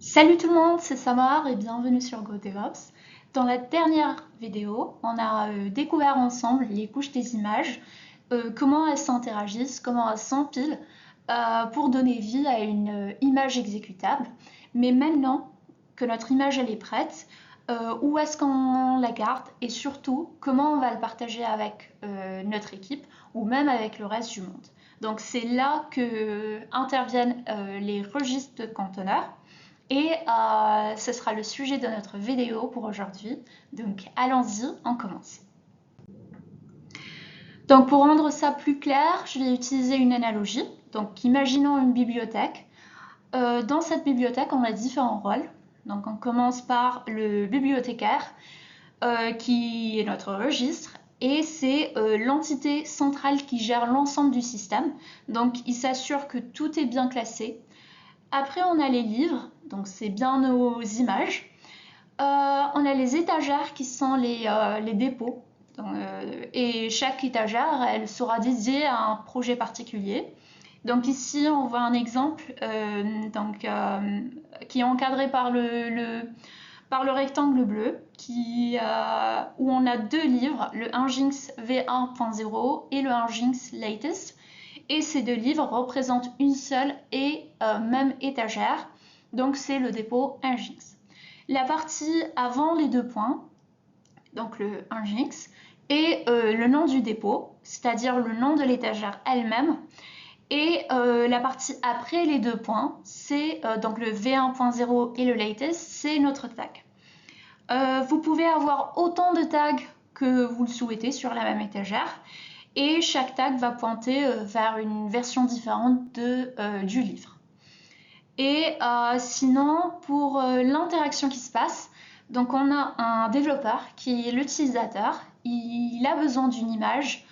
Salut tout le monde, c'est Samar et bienvenue sur GoDevOps. Dans la dernière vidéo, on a découvert ensemble les couches des images, comment elles s'interagissent, comment elles s'empilent pour donner vie à une image exécutable. Mais maintenant que notre image elle est prête, où est-ce qu'on la garde et surtout comment on va le partager avec notre équipe ou même avec le reste du monde. Donc c'est là que interviennent les registres de conteneurs. Et ce sera le sujet de notre vidéo pour aujourd'hui. Donc allons-y, on commence. Donc pour rendre ça plus clair, je vais utiliser une analogie. Donc imaginons une bibliothèque. Dans cette bibliothèque, on a différents rôles. Donc on commence par le bibliothécaire, qui est notre registre, et c'est l'entité centrale qui gère l'ensemble du système. Donc il s'assure que tout est bien classé. Après, on a les livres, donc c'est bien nos images. On a les étagères qui sont les dépôts. Et chaque étagère, elle sera dédiée à un projet particulier. Donc ici, on voit un exemple qui est encadré par par le rectangle bleu où on a deux livres, le Nginx V1.0 et le Nginx Latest. Et ces deux livres représentent une seule et même étagère, donc c'est le dépôt Nginx. La partie avant les deux points, donc le Nginx, et le nom du dépôt, c'est-à-dire le nom de l'étagère elle-même. Et la partie après les deux points, c'est donc le V1.0 et le latest, c'est notre tag. Vous pouvez avoir autant de tags que vous le souhaitez sur la même étagère, et chaque tag va pointer vers une version différente du livre. Et sinon, pour l'interaction qui se passe, donc on a un développeur qui est l'utilisateur, il a besoin d'une image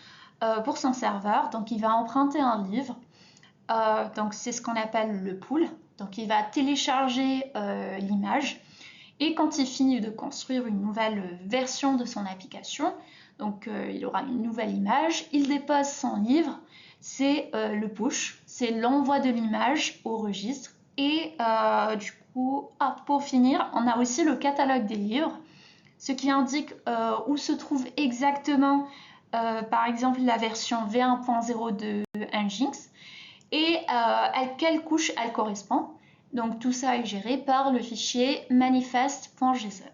pour son serveur, donc il va emprunter un livre, donc c'est ce qu'on appelle le pool, donc il va télécharger l'image, et quand il finit de construire une nouvelle version de son application, donc il aura une nouvelle image, il dépose son livre, c'est le push, c'est l'envoi de l'image au registre. Et du coup, pour finir, on a aussi le catalogue des livres, ce qui indique où se trouve exactement, par exemple, la version V1.0 de Nginx et à quelle couche elle correspond. Donc tout ça est géré par le fichier manifest.json.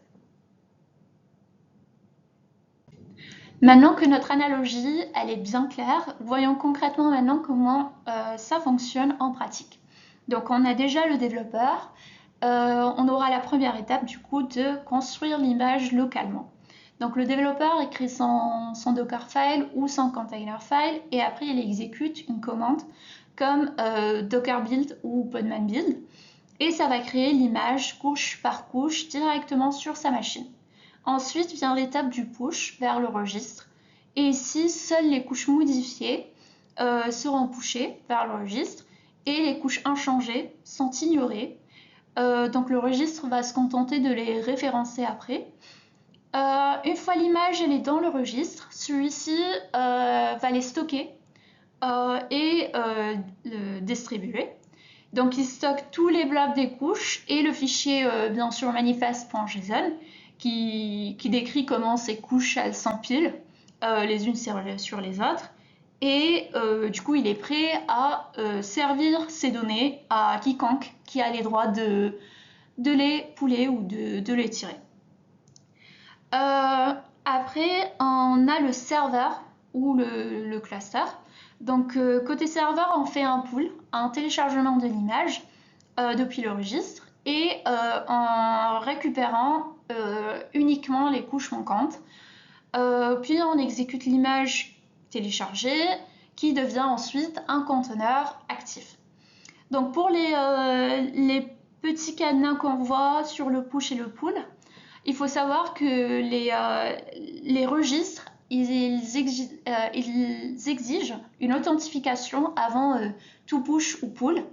Maintenant que notre analogie elle est bien claire, voyons concrètement maintenant comment ça fonctionne en pratique. Donc on a déjà le développeur, on aura la première étape du coup de construire l'image localement. Donc le développeur écrit son Dockerfile ou son container file et après il exécute une commande comme Docker build ou Podman build et ça va créer l'image couche par couche directement sur sa machine. Ensuite vient l'étape du push vers le registre. Et ici, seules les couches modifiées seront pushées vers le registre et les couches inchangées sont ignorées. Donc le registre va se contenter de les référencer après. Une fois l'image elle est dans le registre, celui-ci va les stocker et le distribuer. Donc il stocke tous les blocs des couches et le fichier bien sûr manifest.json qui décrit comment ces couches elles s'empilent les unes sur les autres. Et du coup il est prêt à servir ces données à quiconque qui a les droits de les pouler ou de les tirer. Après on a le serveur ou le cluster. Donc côté serveur on fait un pull, un téléchargement de l'image depuis le registre et en récupérant uniquement les couches manquantes. Puis on exécute l'image téléchargée qui devient ensuite un conteneur actif. Donc pour les petits cadenas qu'on voit sur le push et le pull, il faut savoir que les registres, ils exigent une authentification avant tout push ou pull.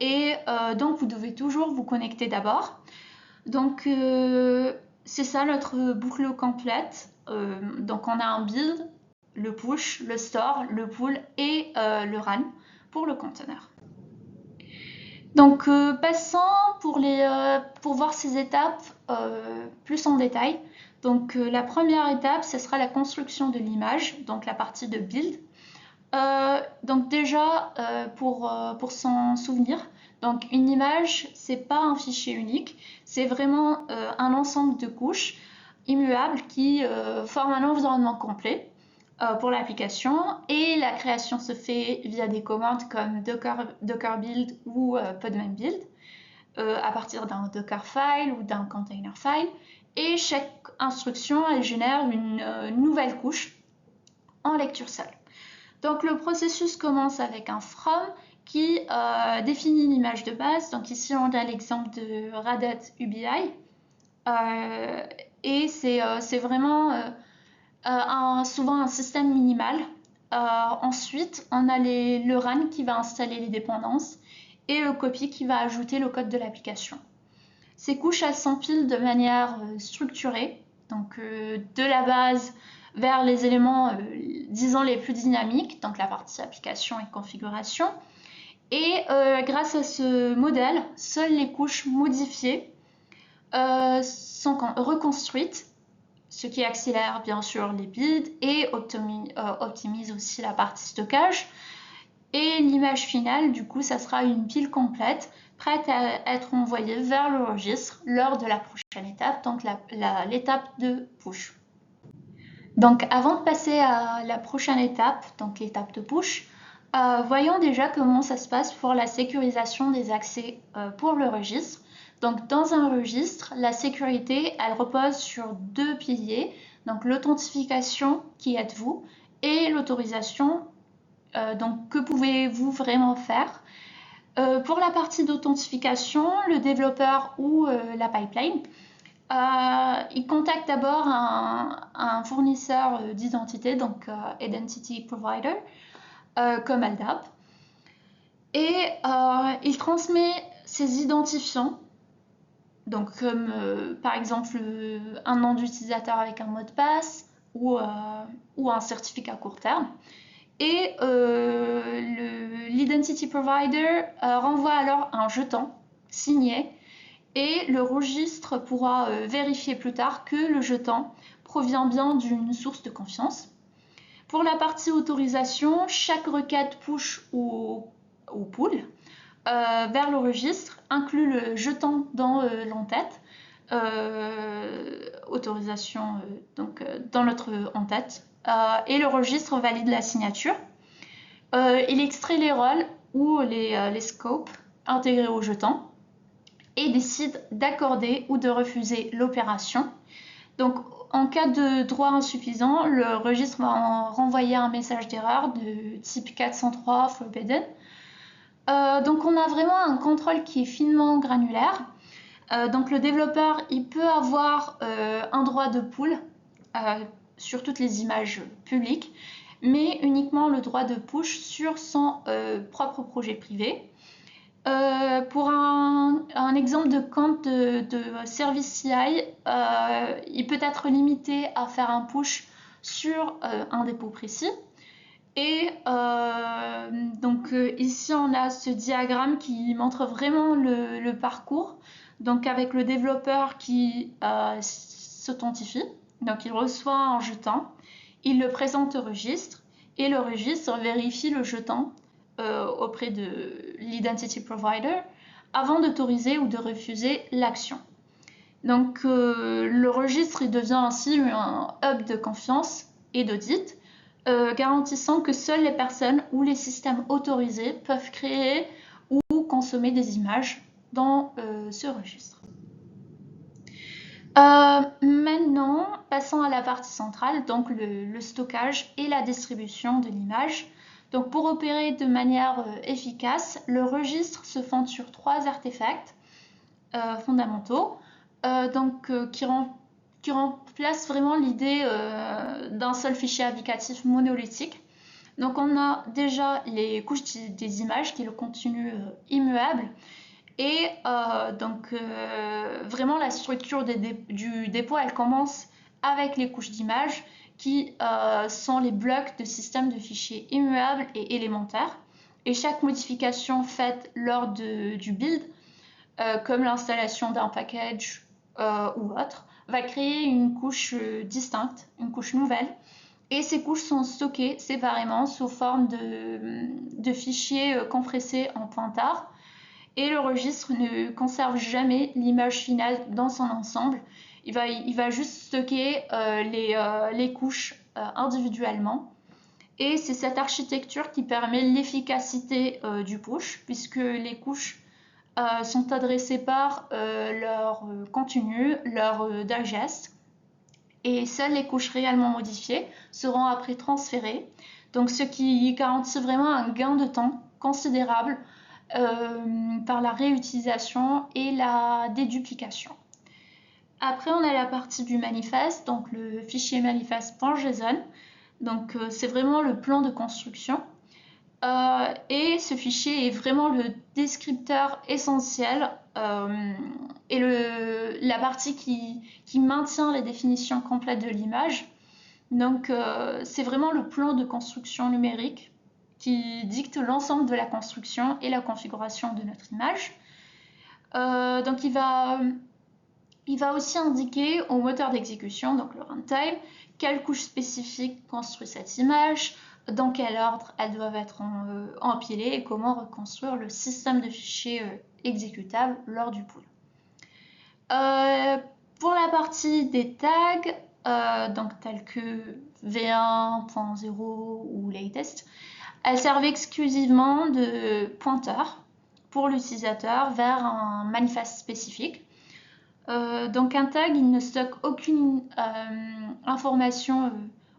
Et donc vous devez toujours vous connecter d'abord. Donc c'est ça notre boucle complète. Donc on a un build, le push, le store, le pull et le run pour le conteneur. Donc, passons pour voir ces étapes plus en détail. Donc, la première étape, ce sera la construction de l'image, donc la partie de build. Donc déjà, pour s'en souvenir, donc une image, c'est pas un fichier unique, c'est vraiment un ensemble de couches immuables qui forment un environnement complet pour l'application, et la création se fait via des commandes comme Docker build ou Podman build à partir d'un Docker file ou d'un container file, et chaque instruction elle génère une nouvelle couche en lecture seule. Donc le processus commence avec un from qui définit l'image de base. Donc ici on a l'exemple de Radat UBI et c'est vraiment souvent un système minimal. Ensuite on a le run qui va installer les dépendances et le copy qui va ajouter le code de l'application. Ces couches elles s'empilent de manière structurée, donc de la base vers les éléments, disons, les plus dynamiques, donc la partie application et configuration. Et grâce à ce modèle, seules les couches modifiées sont reconstruites, ce qui accélère bien sûr les builds et optimise aussi la partie stockage. Et l'image finale, du coup, ça sera une pile complète, prête à être envoyée vers le registre lors de la prochaine étape, donc l'étape de push. Donc avant de passer à la prochaine étape, donc l'étape de push, voyons déjà comment ça se passe pour la sécurisation des accès pour le registre. Donc dans un registre, la sécurité, elle repose sur deux piliers, donc l'authentification, qui êtes-vous, et l'autorisation, donc que pouvez-vous vraiment faire. Pour la partie d'authentification, le développeur ou la pipeline, il contacte d'abord un fournisseur d'identité, donc Identity Provider, comme LDAP, et il transmet ses identifiants, donc comme par exemple un nom d'utilisateur avec un mot de passe ou un certificat court terme. Et l'Identity Provider renvoie alors un jeton signé, et le registre pourra vérifier plus tard que le jeton provient bien d'une source de confiance. Pour la partie autorisation, chaque requête push ou pull vers le registre inclut le jeton dans l'entête, autorisation donc dans notre entête, et le registre valide la signature. Il extrait les rôles ou les scopes intégrés au jeton et décide d'accorder ou de refuser l'opération. Donc, en cas de droit insuffisant, le registre va renvoyer un message d'erreur de type 403 forbidden. Donc, on a vraiment un contrôle qui est finement granulaire. Donc, le développeur, il peut avoir un droit de pull sur toutes les images publiques, mais uniquement le droit de push sur son propre projet privé. Pour un exemple de compte de service CI, il peut être limité à faire un push sur un dépôt précis. Et donc ici on a ce diagramme qui montre vraiment le parcours, donc avec le développeur qui s'authentifie, donc il reçoit un jeton, il le présente au registre et le registre vérifie le jeton auprès de l'Identity Provider avant d'autoriser ou de refuser l'action. Donc le registre il devient ainsi un hub de confiance et d'audit, garantissant que seules les personnes ou les systèmes autorisés peuvent créer ou consommer des images dans ce registre. Maintenant, passons à la partie centrale, donc le stockage et la distribution de l'image. Donc pour opérer de manière efficace, le registre se fonde sur trois artefacts fondamentaux, qui remplacent vraiment l'idée d'un seul fichier applicatif monolithique. Donc on a déjà les couches des images qui est le contenu immuable, et vraiment la structure du dépôt, elle commence avec les couches d'images qui sont les blocs de systèmes de fichiers immuables et élémentaires. et chaque modification faite lors du build, comme l'installation d'un package ou autre, va créer une couche distincte, une couche nouvelle. Et ces couches sont stockées séparément sous forme de fichiers compressés en pointard. Et le registre ne conserve jamais l'image finale dans son ensemble. Il va juste stocker les couches individuellement. Et c'est cette architecture qui permet l'efficacité du push, puisque les couches sont adressées par leur contenu, leur digest. Et seules les couches réellement modifiées seront après transférées. Donc ce qui garantit vraiment un gain de temps considérable par la réutilisation et la déduplication. Après, on a la partie du manifeste, donc le fichier manifeste.json. Donc c'est vraiment le plan de construction. Et ce fichier est vraiment le descripteur essentiel et la partie qui maintient les définitions complètes de l'image. Donc c'est vraiment le plan de construction numérique qui dicte l'ensemble de la construction et la configuration de notre image. Donc il va aussi indiquer au moteur d'exécution, donc le runtime, quelle couche spécifique construit cette image, dans quel ordre elles doivent être empilées et comment reconstruire le système de fichiers exécutables lors du pull. Pour la partie des tags, donc tels que v1.0 ou latest, elles servent exclusivement de pointeur pour l'utilisateur vers un manifeste spécifique. Donc un tag, il ne stocke aucune information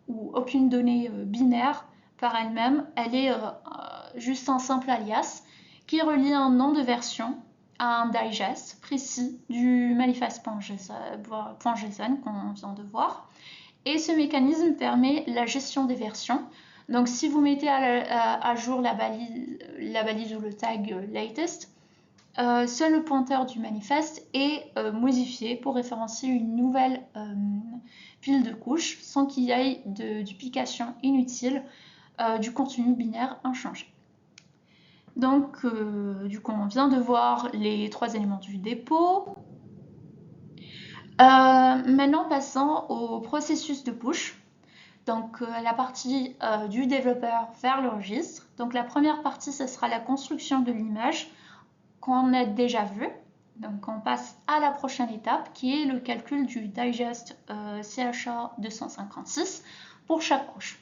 ou aucune donnée binaire par elle-même. Elle est juste un simple alias qui relie un nom de version à un digest précis du manifeste.json qu'on vient de voir. Et ce mécanisme permet la gestion des versions. Donc si vous mettez à jour la balise ou le tag latest, seul le pointeur du manifeste est modifié pour référencier une nouvelle pile de couches sans qu'il y ait de duplication inutile du contenu binaire inchangé. Donc, du coup, on vient de voir les 3 éléments du dépôt. Maintenant, passons au processus de push. Donc, la partie du développeur vers le registre. Donc, la première partie, ce sera la construction de l'image qu'on a déjà vu. Donc on passe à la prochaine étape qui est le calcul du digest CHA 256 pour chaque couche.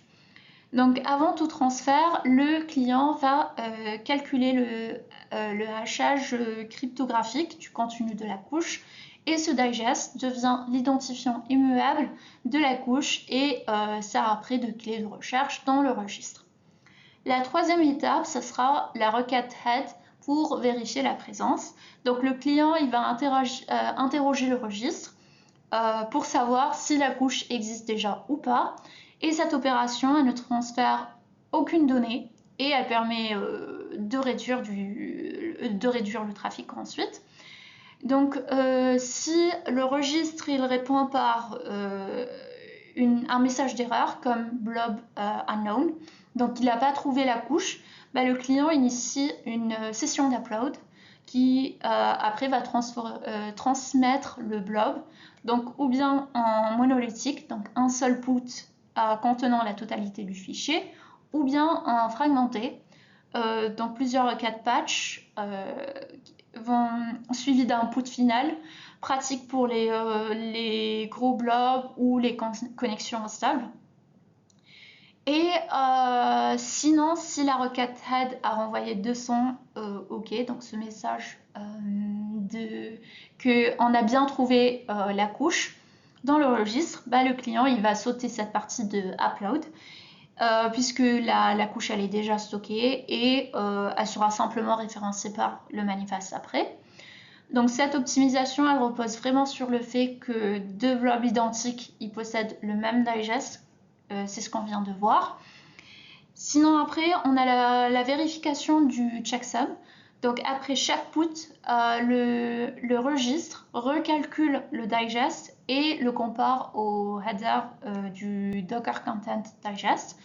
Donc avant tout transfert, le client va calculer le hachage cryptographique du contenu de la couche et ce digest devient l'identifiant immuable de la couche et sert après de clé de recherche dans le registre. La troisième étape, ce sera la requête head pour vérifier la présence. Donc le client il va interroger le registre pour savoir si la couche existe déjà ou pas. Et cette opération elle ne transfère aucune donnée et elle permet de réduire le trafic ensuite. Donc si le registre il répond par un message d'erreur comme blob unknown, donc il n'a pas trouvé la couche, bah, le client initie une session d'upload qui après va transmettre le blob, donc ou bien en monolithique, donc un seul put contenant la totalité du fichier, ou bien en fragmenté, donc plusieurs requêtes patch vont suivies d'un put final, pratique pour les gros blobs ou les connexions instables. Et sinon, si la requête head a renvoyé 200 OK, donc ce message qu'on a bien trouvé la couche dans le registre, bah, le client il va sauter cette partie de upload puisque la couche elle est déjà stockée et elle sera simplement référencée par le manifeste après. Donc cette optimisation elle repose vraiment sur le fait que deux blobs identiques ils possèdent le même digest. C'est ce qu'on vient de voir. Sinon après, on a la vérification du checksum. Donc après chaque put, le registre recalcule le digest et le compare au header du Docker Content Digest.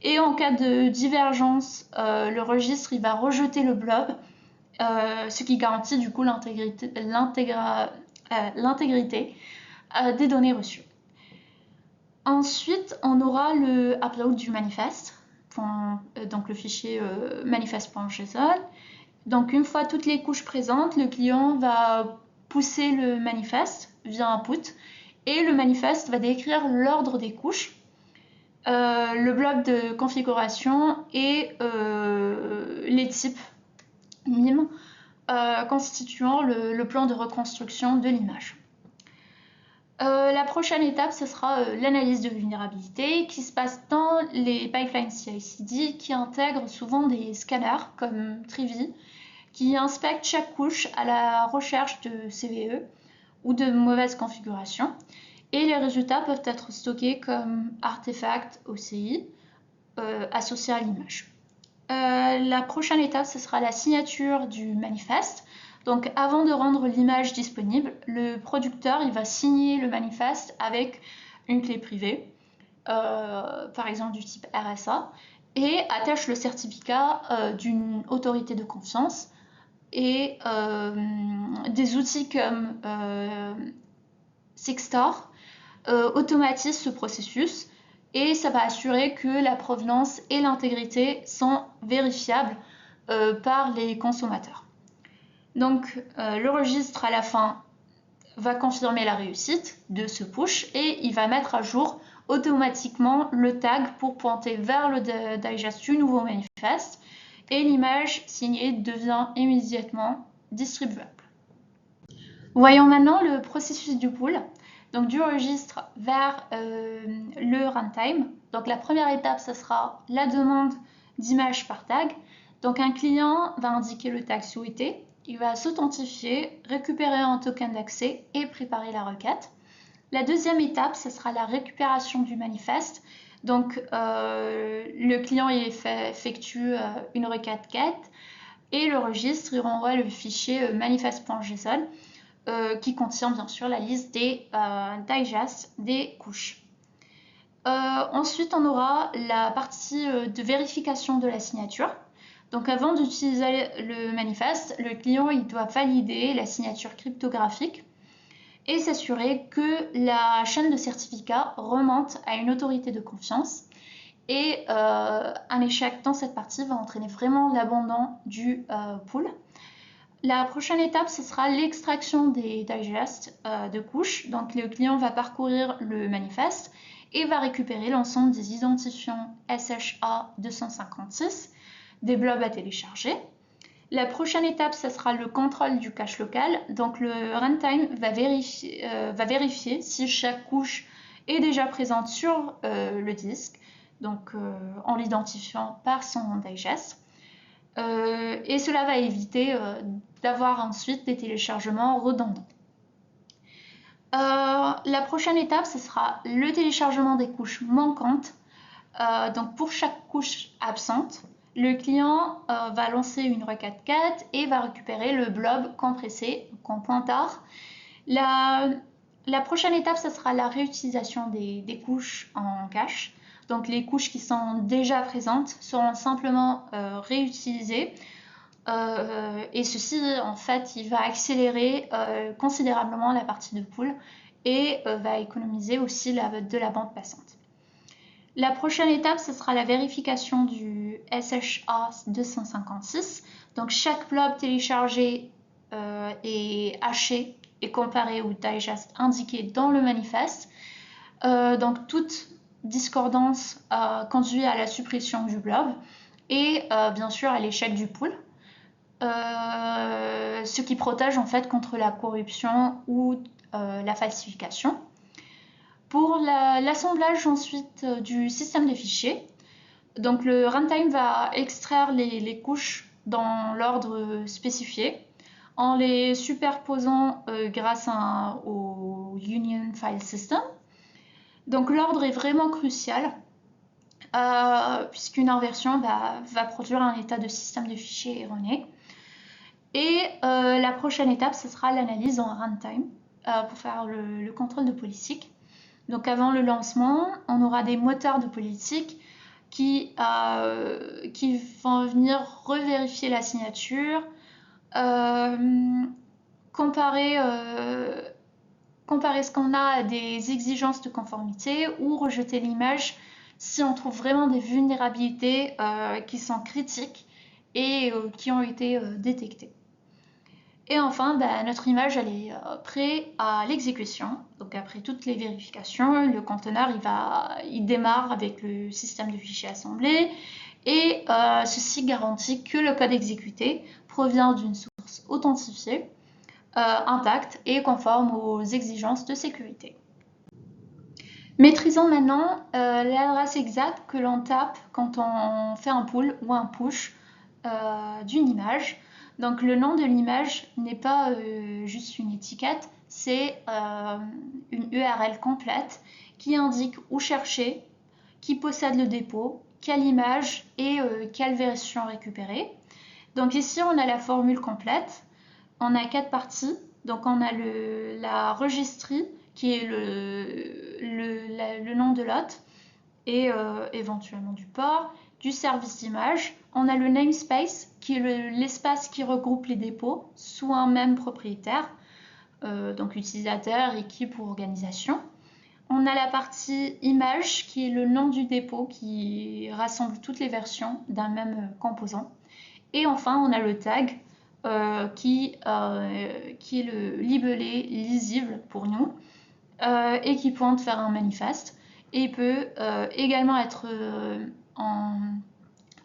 Et en cas de divergence, le registre il va rejeter le blob, ce qui garantit du coup l'intégrité des données reçues. Ensuite, on aura le upload du manifeste, donc le fichier manifeste.json. Donc une fois toutes les couches présentes, le client va pousser le manifeste via input et le manifeste va décrire l'ordre des couches, le bloc de configuration et les types MIME constituant le plan de reconstruction de l'image. La prochaine étape, ce sera l'analyse de vulnérabilité qui se passe dans les pipelines CI/CD qui intègrent souvent des scanners comme Trivy qui inspectent chaque couche à la recherche de CVE ou de mauvaises configurations. Et les résultats peuvent être stockés comme artefacts OCI associés à l'image. La prochaine étape, ce sera la signature du manifeste. Donc avant de rendre l'image disponible, le producteur il va signer le manifeste avec une clé privée, par exemple du type RSA, et attache le certificat d'une autorité de confiance et des outils comme Sixstar automatisent ce processus et ça va assurer que la provenance et l'intégrité sont vérifiables par les consommateurs. Donc le registre à la fin va confirmer la réussite de ce push et il va mettre à jour automatiquement le tag pour pointer vers le digest du nouveau manifeste et l'image signée devient immédiatement distribuable. Voyons maintenant le processus du pull, donc du registre vers le runtime. Donc la première étape, ce sera la demande d'image par tag. Donc un client va indiquer le tag souhaité, il va s'authentifier, récupérer un token d'accès et préparer la requête. La deuxième étape, ce sera la récupération du manifeste. Donc le client il effectue une requête get et le registre il renvoie le fichier manifeste.json qui contient bien sûr la liste des digests des couches. Ensuite, on aura la partie de vérification de la signature. Donc avant d'utiliser le manifeste, le client il doit valider la signature cryptographique et s'assurer que la chaîne de certificats remonte à une autorité de confiance. Et un échec dans cette partie va entraîner vraiment l'abandon du pool. La prochaine étape, ce sera l'extraction des digests de couches. Donc le client va parcourir le manifeste et va récupérer l'ensemble des identifiants SHA 256, des blobs à télécharger. La prochaine étape, ce sera le contrôle du cache local. Donc le runtime va vérifier si chaque couche est déjà présente sur le disque, donc en l'identifiant par son digest. Et cela va éviter d'avoir ensuite des téléchargements redondants. La prochaine étape, ce sera le téléchargement des couches manquantes. Donc pour chaque couche absente, le client va lancer une requête get et va récupérer le blob compressé en pointard. La prochaine étape, ce sera la réutilisation des couches en cache. Donc les couches qui sont déjà présentes seront simplement réutilisées. Et ceci, en fait, il va accélérer considérablement la partie de pool et va économiser aussi de la bande passante. La prochaine étape, ce sera la vérification du SHA 256. Donc chaque blob téléchargé est haché et comparé au digest indiqué dans le manifeste. Donc toute discordance conduit à la suppression du blob et bien sûr à l'échec du pool. Ce qui protège en fait contre la corruption ou la falsification. Pour l'assemblage ensuite du système de fichiers, donc le runtime va extraire les couches dans l'ordre spécifié en les superposant grâce au Union File System. Donc l'ordre est vraiment crucial puisqu'une inversion va produire un état de système de fichiers erroné. Et la prochaine étape, ce sera l'analyse en runtime pour faire le contrôle de politique. Donc avant le lancement, on aura des moteurs de politique qui vont venir revérifier la signature, comparer ce qu'on a à des exigences de conformité ou rejeter l'image si on trouve vraiment des vulnérabilités qui sont critiques et qui ont été détectées. Et enfin, notre image elle est prête à l'exécution. Donc après toutes les vérifications, le conteneur il démarre avec le système de fichiers assemblés et ceci garantit que le code exécuté provient d'une source authentifiée, intacte et conforme aux exigences de sécurité. Maîtrisons maintenant l'adresse exacte que l'on tape quand on fait un pull ou un push d'une image. Donc le nom de l'image n'est pas juste une étiquette, c'est une URL complète qui indique où chercher, qui possède le dépôt, quelle image et quelle version récupérer. Donc ici on a la formule complète, on a 4 parties. Donc on a la registrie qui est le nom de l'hôte et éventuellement du port, du service d'image. On a le namespace qui est l'espace qui regroupe les dépôts sous un même propriétaire, donc utilisateur, équipe ou organisation. On a la partie image qui est le nom du dépôt qui rassemble toutes les versions d'un même composant. Et enfin, on a le tag qui est le libellé lisible pour nous et qui pointe vers un manifeste. Et peut également être en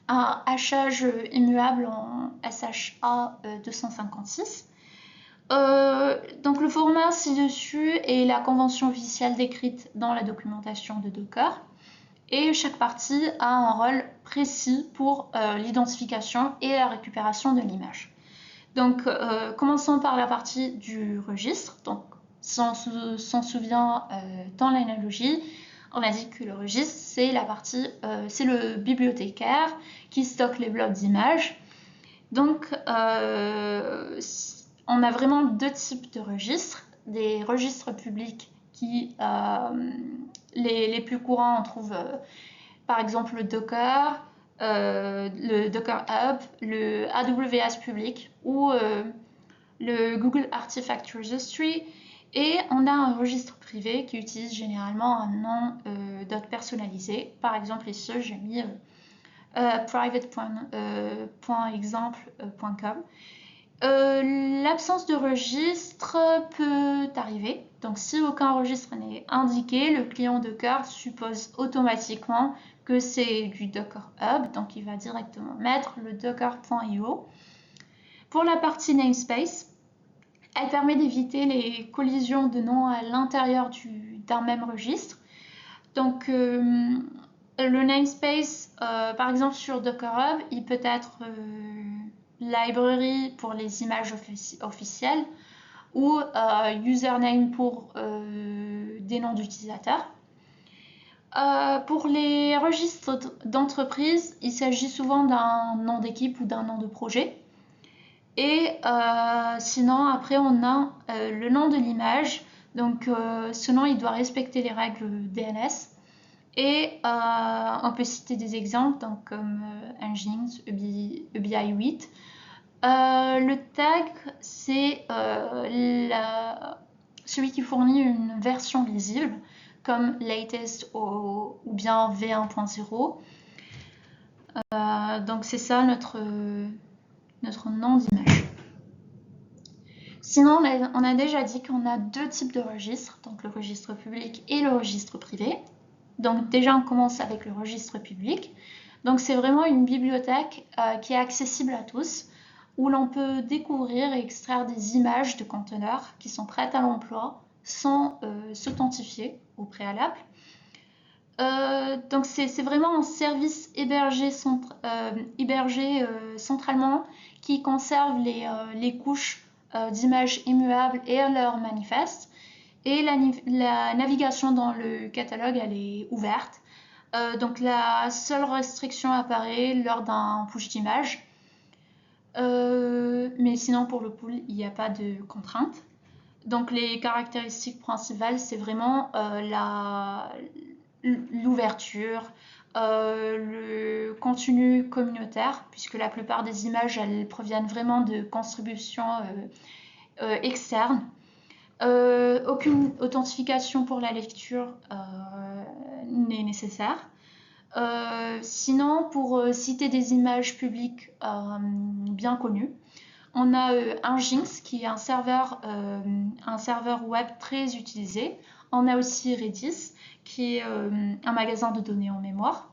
un hachage immuable en SHA 256. Donc le format ci-dessus est la convention officielle décrite dans la documentation de Docker. Et chaque partie a un rôle précis pour l'identification et la récupération de l'image. Donc commençons par la partie du registre. Donc si on s'en souvient dans l'analogie, on a dit que le registre c'est c'est le bibliothécaire qui stocke les blocs d'images. Donc on a vraiment deux types de registres, des registres publics qui les plus courants on trouve par exemple le Docker, le Docker Hub, le AWS public ou le Google Artifact Registry. Et on a un registre privé qui utilise généralement un nom personnalisé. Par exemple ici j'ai mis private.example.com. L'absence de registre peut arriver. Donc si aucun registre n'est indiqué, le client Docker suppose automatiquement que c'est du Docker Hub, donc il va directement mettre le docker.io. Pour la partie namespace, elle permet d'éviter les collisions de noms à l'intérieur d'un même registre. Donc le namespace, par exemple sur Docker Hub, il peut être library pour les images officielles ou username pour des noms d'utilisateurs. Pour les registres d'entreprise, il s'agit souvent d'un nom d'équipe ou d'un nom de projet. Et sinon, après, on a le nom de l'image. Donc, ce nom, il doit respecter les règles DNS. Et on peut citer des exemples donc, comme Nginx, EBI8. Le tag, c'est celui qui fournit une version lisible, comme latest ou bien v1.0. Donc c'est ça notre nom d'image. Sinon, on a déjà dit qu'on a deux types de registres, donc le registre public et le registre privé. Donc déjà, on commence avec le registre public. Donc c'est vraiment une bibliothèque qui est accessible à tous, où l'on peut découvrir et extraire des images de conteneurs qui sont prêtes à l'emploi sans s'authentifier au préalable. Donc c'est vraiment un service hébergé centralement qui conserve les couches d'images immuables et leurs manifestes. Et la navigation dans le catalogue, elle est ouverte. Donc la seule restriction apparaît lors d'un push d'image. Mais sinon pour le pull, il n'y a pas de contrainte. Donc les caractéristiques principales, c'est vraiment l'ouverture, le contenu communautaire, puisque la plupart des images elles proviennent vraiment de contributions externes. Aucune authentification pour la lecture n'est nécessaire. Sinon, pour citer des images publiques bien connues, on a Nginx qui est un serveur web très utilisé. On a aussi Redis qui est un magasin de données en mémoire.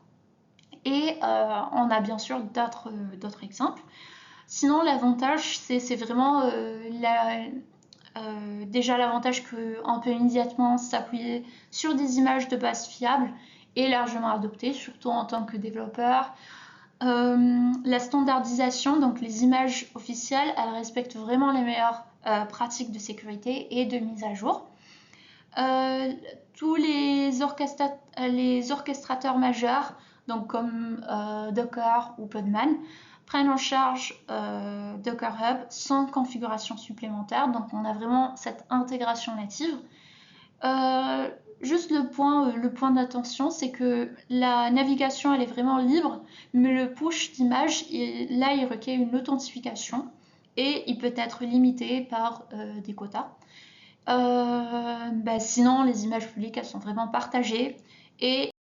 Et on a bien sûr d'autres exemples. Sinon, l'avantage, c'est vraiment déjà l'avantage qu'on peut immédiatement s'appuyer sur des images de base fiables et largement adoptées, surtout en tant que développeur. La standardisation, donc les images officielles, elles respectent vraiment les meilleures pratiques de sécurité et de mise à jour. Tous les orchestrateurs majeurs, donc comme Docker ou Podman, prennent en charge Docker Hub sans configuration supplémentaire. Donc on a vraiment cette intégration native. Juste le point d'attention, c'est que la navigation elle est vraiment libre, mais le push d'image, là il requiert une authentification et il peut être limité par des quotas. Sinon, les images publiques elles sont vraiment partagées et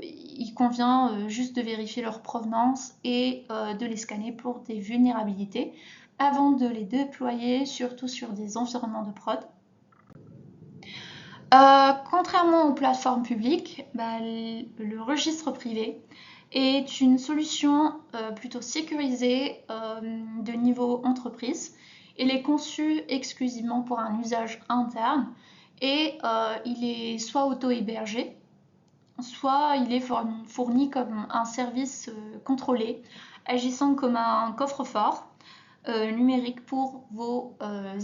il convient juste de vérifier leur provenance et de les scanner pour des vulnérabilités avant de les déployer, surtout sur des environnements de prod. Contrairement aux plateformes publiques, le registre privé est une solution plutôt sécurisée de niveau entreprise. Il est conçu exclusivement pour un usage interne et il est soit auto-hébergé, soit il est fourni comme un service contrôlé, agissant comme un coffre-fort numérique pour vos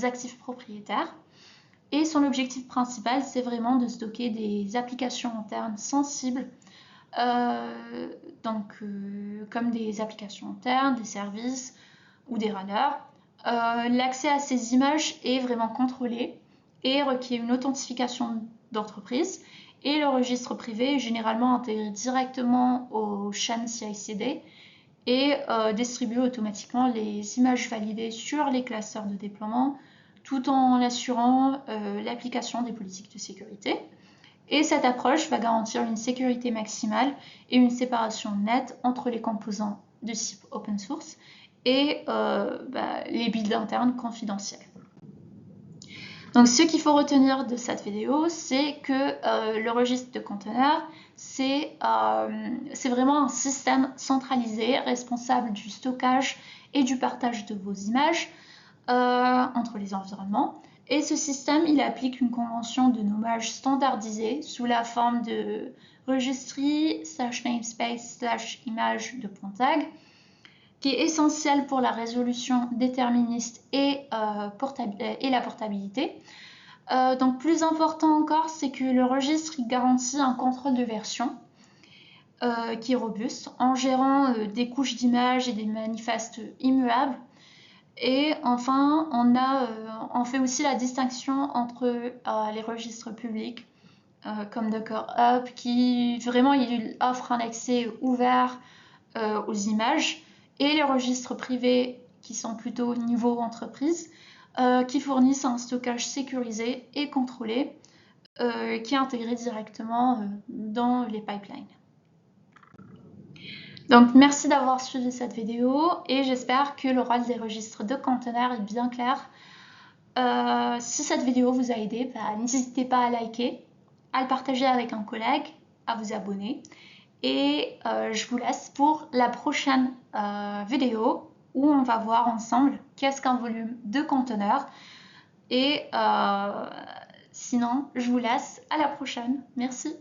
actifs propriétaires. Et son objectif principal, c'est vraiment de stocker des applications internes sensibles, comme des applications internes, des services ou des runners. L'accès à ces images est vraiment contrôlé et requiert une authentification d'entreprise. Et le registre privé est généralement intégré directement aux chaînes CI/CD et distribue automatiquement les images validées sur les clusters de déploiement, tout en assurant l'application des politiques de sécurité. Et cette approche va garantir une sécurité maximale et une séparation nette entre les composants de type open source et les builds internes confidentiels. Donc ce qu'il faut retenir de cette vidéo, c'est que le registre de conteneurs, c'est vraiment un système centralisé responsable du stockage et du partage de vos images entre les environnements. Et ce système, il applique une convention de nommage standardisée sous la forme de registry/namespace/image.tag, qui est essentiel pour la résolution déterministe et la portabilité. Donc plus important encore, c'est que le registre il garantit un contrôle de version qui est robuste en gérant des couches d'images et des manifestes immuables. Et enfin, on fait aussi la distinction entre les registres publics comme Docker Hub qui vraiment il offre un accès ouvert aux images, et les registres privés qui sont plutôt au niveau entreprise qui fournissent un stockage sécurisé et contrôlé qui est intégré directement dans les pipelines. Donc merci d'avoir suivi cette vidéo et j'espère que le rôle des registres de conteneurs est bien clair. Si cette vidéo vous a aidé, n'hésitez pas à liker, à le partager avec un collègue, à vous abonner. Et je vous laisse pour la prochaine vidéo où on va voir ensemble qu'est-ce qu'un volume de conteneurs. Et sinon, je vous laisse à la prochaine. Merci.